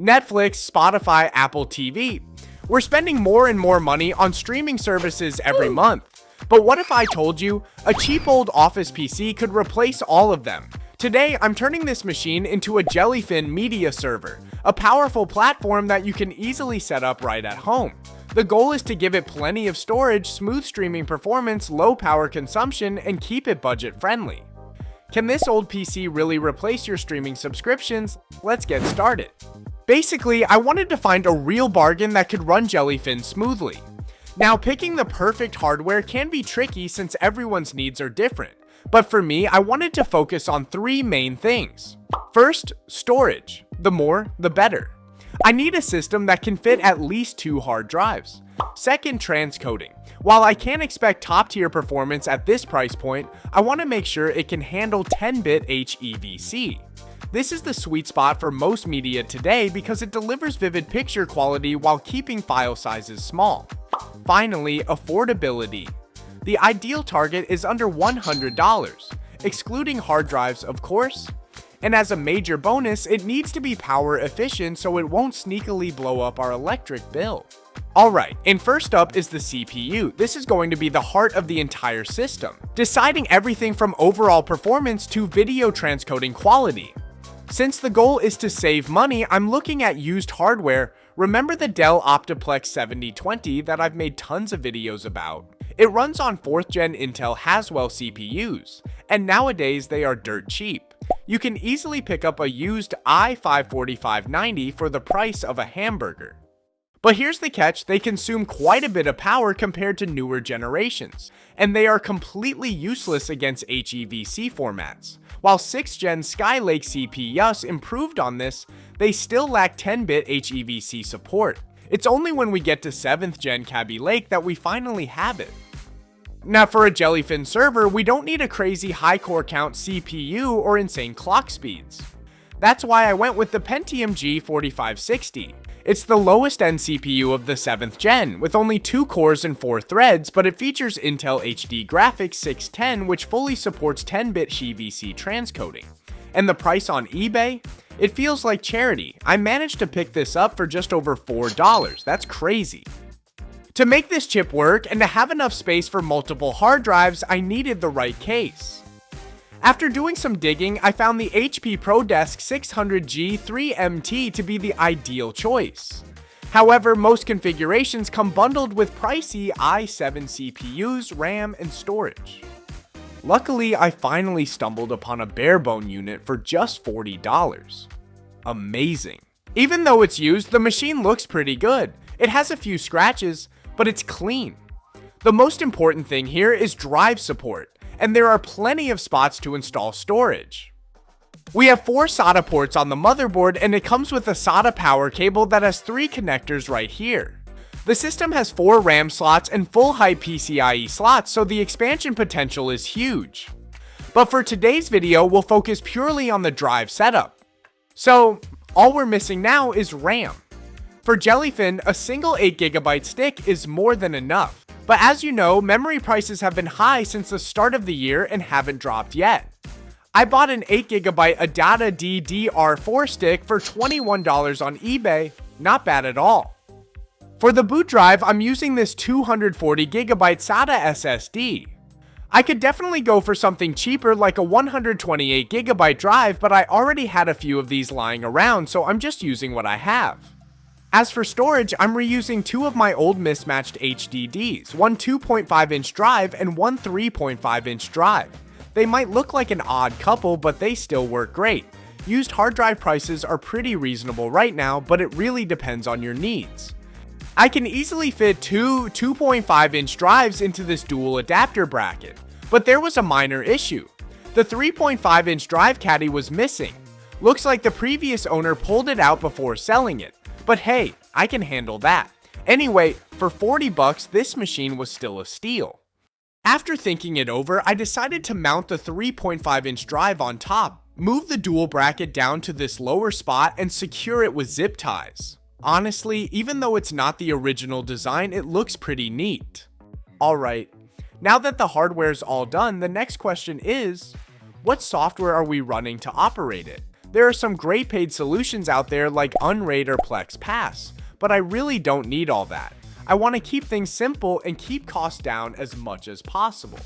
Netflix, Spotify, Apple TV. We're spending more and more money on streaming services every month. But what if I told you a cheap old office PC could replace all of them? Today, I'm turning this machine into a Jellyfin media server, a powerful platform that you can easily set up right at home. The goal is to give it plenty of storage, smooth streaming performance, low power consumption, and keep it budget friendly. Can this old PC really replace your streaming subscriptions? Let's get started. Basically, I wanted to find a real bargain that could run Jellyfin smoothly. Now, picking the perfect hardware can be tricky since everyone's needs are different, but for me, I wanted to focus on three main things. First, storage. The more, the better. I need a system that can fit at least 2 hard drives. Second, transcoding. While I can't expect top-tier performance at this price point, I want to make sure it can handle 10-bit HEVC. This is the sweet spot for most media today because it delivers vivid picture quality while keeping file sizes small. Finally, affordability. The ideal target is under $100, excluding hard drives, of course. And as a major bonus, it needs to be power efficient so it won't sneakily blow up our electric bill. Alright, and first up is the CPU. This is going to be the heart of the entire system, deciding everything from overall performance to video transcoding quality. Since the goal is to save money, I'm looking at used hardware. Remember the Dell Optiplex 7020 that I've made tons of videos about? It runs on 4th gen Intel Haswell CPUs, and nowadays they are dirt cheap. You can easily pick up a used i5-4590 for the price of a hamburger. But here's the catch, they consume quite a bit of power compared to newer generations, and they are completely useless against HEVC formats. While 6th gen Skylake CPUs improved on this, they still lack 10-bit HEVC support. It's only when we get to 7th gen Kaby Lake that we finally have it. Now for a Jellyfin server, we don't need a crazy high core count CPU or insane clock speeds. That's why I went with the Pentium G4560. It's the lowest end CPU of the 7th gen, with only 2 cores and 4 threads, but it features Intel HD Graphics 610, which fully supports 10-bit HEVC transcoding. And the price on eBay? It feels like charity. I managed to pick this up for just over $4. That's crazy. To make this chip work and to have enough space for multiple hard drives, I needed the right case. After doing some digging, I found the HP ProDesk 600G 3MT to be the ideal choice. However, most configurations come bundled with pricey i7 CPUs, RAM, and storage. Luckily, I finally stumbled upon a barebone unit for just $40. Amazing. Even though it's used, the machine looks pretty good. It has a few scratches, but it's clean. The most important thing here is drive support, and there are plenty of spots to install storage. We have 4 SATA ports on the motherboard, and it comes with a SATA power cable that has 3 connectors right here. The system has 4 RAM slots and full height PCIe slots, so the expansion potential is huge. But for today's video, we'll focus purely on the drive setup. So, all we're missing now is RAM. For Jellyfin, a single 8GB stick is more than enough. But as you know, memory prices have been high since the start of the year and haven't dropped yet. I bought an 8GB Adata DDR4 stick for $21 on eBay, not bad at all. For the boot drive, I'm using this 240GB SATA SSD. I could definitely go for something cheaper like a 128GB drive, but I already had a few of these lying around, so I'm just using what I have. As for storage, I'm reusing 2 of my old mismatched HDDs, one 2.5-inch drive and one 3.5-inch drive. They might look like an odd couple, but they still work great. Used hard drive prices are pretty reasonable right now, but it really depends on your needs. I can easily fit 2 2.5-inch drives into this dual adapter bracket, but there was a minor issue. The 3.5-inch drive caddy was missing. Looks like the previous owner pulled it out before selling it. But hey, I can handle that. Anyway, for $40, this machine was still a steal. After thinking it over, I decided to mount the 3.5-inch drive on top, move the dual bracket down to this lower spot, and secure it with zip ties. Honestly, even though it's not the original design, it looks pretty neat. Alright, now that the hardware's all done, the next question is, what software are we running to operate it? There are some great paid solutions out there like Unraid or Plex Pass, but I really don't need all that. I want to keep things simple and keep costs down as much as possible.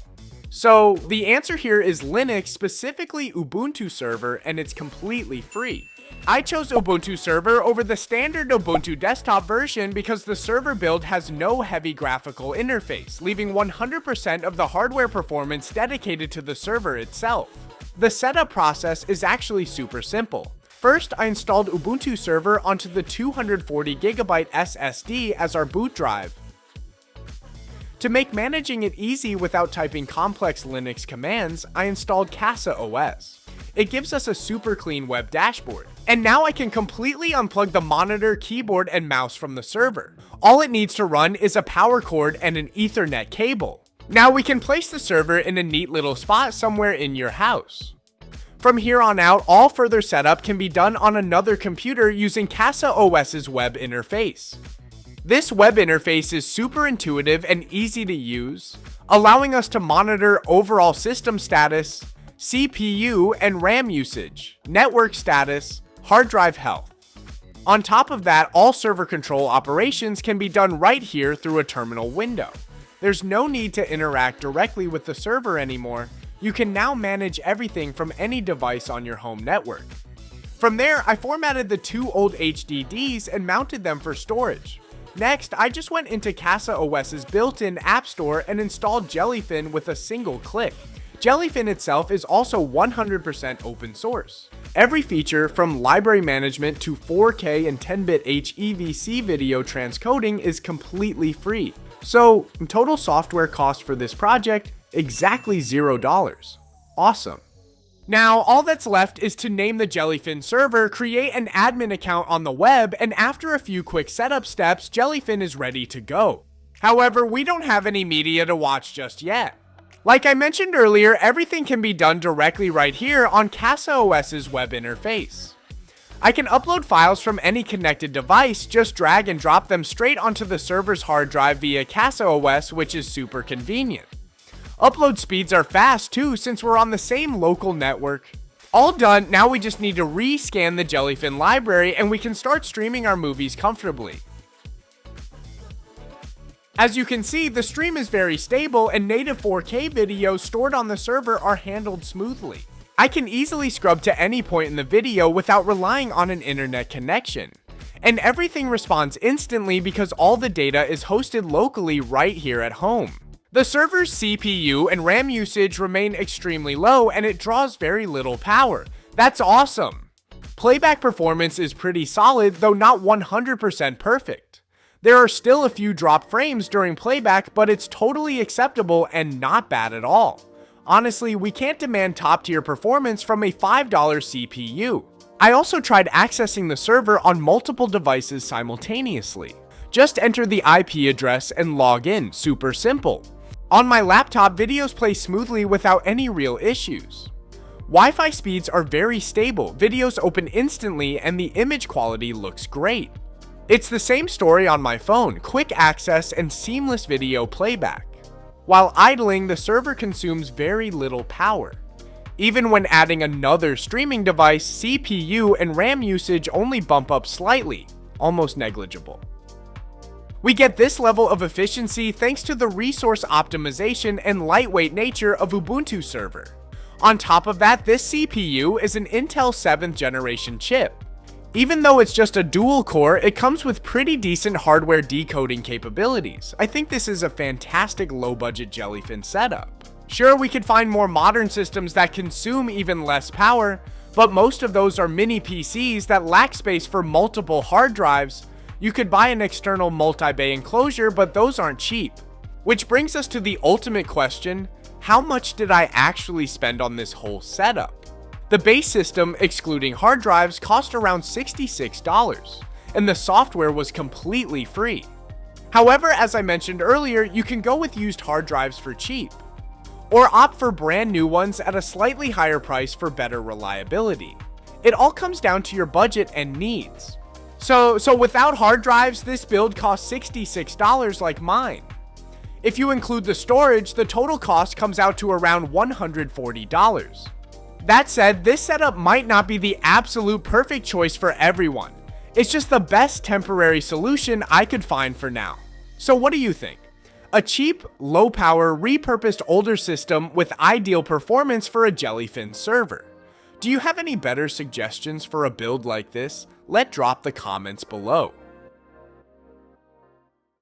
So the answer here is Linux, specifically Ubuntu Server, and it's completely free. I chose Ubuntu Server over the standard Ubuntu desktop version because the server build has no heavy graphical interface, leaving 100% of the hardware performance dedicated to the server itself. The setup process is actually super simple. First, I installed Ubuntu Server onto the 240GB SSD as our boot drive. To make managing it easy without typing complex Linux commands, I installed CasaOS. It gives us a super clean web dashboard. And now I can completely unplug the monitor, keyboard, and mouse from the server. All it needs to run is a power cord and an Ethernet cable. Now we can place the server in a neat little spot somewhere in your house. From here on out, all further setup can be done on another computer using CasaOS's web interface. This web interface is super intuitive and easy to use, allowing us to monitor overall system status, CPU and RAM usage, network status, hard drive health. On top of that, all server control operations can be done right here through a terminal window. There's no need to interact directly with the server anymore. You can now manage everything from any device on your home network. From there, I formatted the two old HDDs and mounted them for storage. Next, I just went into CasaOS's built-in app store and installed Jellyfin with a single click. Jellyfin itself is also 100% open source. Every feature from library management to 4K and 10-bit HEVC video transcoding is completely free. So, total software cost for this project, exactly $0. Awesome. Now, all that's left is to name the Jellyfin server, create an admin account on the web, and after a few quick setup steps, Jellyfin is ready to go. However, we don't have any media to watch just yet. Like I mentioned earlier, everything can be done directly right here on CasaOS's web interface. I can upload files from any connected device, just drag and drop them straight onto the server's hard drive via CasaOS, which is super convenient. Upload speeds are fast too, since we're on the same local network. All done, now we just need to rescan the Jellyfin library and we can start streaming our movies comfortably. As you can see, the stream is very stable and native 4K videos stored on the server are handled smoothly. I can easily scrub to any point in the video without relying on an internet connection. And everything responds instantly because all the data is hosted locally right here at home. The server's CPU and RAM usage remain extremely low and it draws very little power. That's awesome. Playback performance is pretty solid, though not 100% perfect. There are still a few drop frames during playback, but it's totally acceptable and not bad at all. Honestly, we can't demand top-tier performance from a $5 CPU. I also tried accessing the server on multiple devices simultaneously. Just enter the IP address and log in, super simple. On my laptop, videos play smoothly without any real issues. Wi-Fi speeds are very stable, videos open instantly, and the image quality looks great. It's the same story on my phone, quick access and seamless video playback. While idling, the server consumes very little power. Even when adding another streaming device, CPU and RAM usage only bump up slightly, almost negligible. We get this level of efficiency thanks to the resource optimization and lightweight nature of Ubuntu Server. On top of that, this CPU is an Intel 7th generation chip. Even though it's just a dual core, it comes with pretty decent hardware decoding capabilities. I think this is a fantastic low-budget Jellyfin setup. Sure, we could find more modern systems that consume even less power, but most of those are mini PCs that lack space for multiple hard drives. You could buy an external multi-bay enclosure, but those aren't cheap. Which brings us to the ultimate question, how much did I actually spend on this whole setup? The base system, excluding hard drives, cost around $66, and the software was completely free. However, as I mentioned earlier, you can go with used hard drives for cheap, or opt for brand new ones at a slightly higher price for better reliability. It all comes down to your budget and needs. So without hard drives, this build costs $66 like mine. If you include the storage, the total cost comes out to around $140. That said, this setup might not be the absolute perfect choice for everyone. It's just the best temporary solution I could find for now. So what do you think? A cheap, low-power, repurposed older system with ideal performance for a Jellyfin server. Do you have any better suggestions for a build like this? Let drop the comments below.